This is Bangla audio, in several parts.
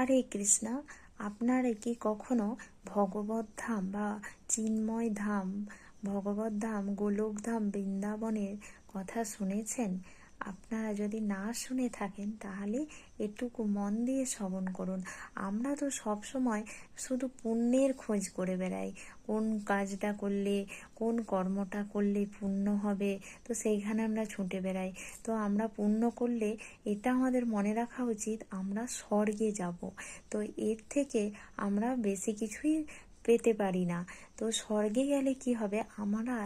হরে কৃষ্ণ। আপনারা কি কখনো ভগবত ধাম বা চিন্ময় ধাম, ভগবত ধাম, গোলক ধাম, বৃন্দাবনের কথা শুনেছেন? আপনারা যদি না শুনে থাকেন তাহলে এটুকু মন দিয়ে শ্রবণ করুন। আমরা তো সব সময় শুধু পুণ্যের খোঁজ করে বেড়াই, কোন কাজটা করলে, কোন কর্মটা করলে পুণ্য হবে, তো সেইখানে আমরা ছুটে বেড়াই। তো আমরা পুণ্য করলে এটা আমাদের মনে রাখা উচিত, আমরা স্বর্গে যাব। তো এর থেকে আমরা বেশি কিছুই পেতে পারি না। তো স্বর্গে গেলে কি হবে, আমরা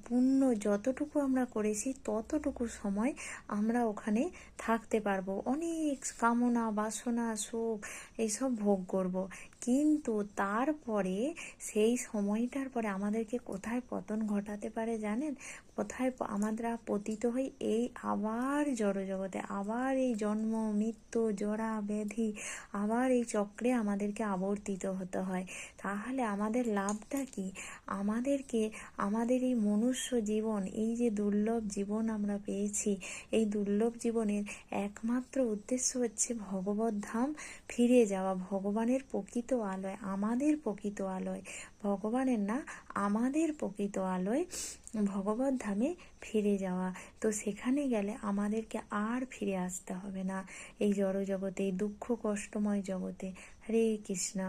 পুণ্য যতটুকু আমরা করেছি ততটুকু সময় আমরা ওখানে থাকতে পারবো, অনেক কামনা বাসনা সুখ এইসব ভোগ করব। কিন্তু তারপরে সেই সময়টার পরে আমাদেরকে কোথায় পতন ঘটাতে পারে জানেন? কোথায় আমরা পতিত হই? এই আবার জড়জগতে, আবার এই জন্ম মৃত্যু জরা ব্যাধি, আবার এই চক্রে আমাদেরকে আবর্তিত হতে হয়। তাহলে আমাদের লাভটা কি? আমাদেরকে আমাদের এই মনুষ্য জীবন, এই যে দুর্লভ জীবন আমরা পেয়েছি, এই দুর্লভ জীবনের একমাত্র উদ্দেশ্য হচ্ছে ভগবত ধাম ফিরে যাওয়া, ভগবানের প্রকৃত আলয়, আমাদের প্রকৃত আলয়, ভগবানের না, আমাদের প্রকৃত আলয় ভগবত ধামে ফিরে যাওয়া। তো সেখানে গেলে আমাদেরকে আর ফিরে আসতে হবে না এই জড় জগতে, এই দুঃখ কষ্টময় জগতে। হরে কৃষ্ণ।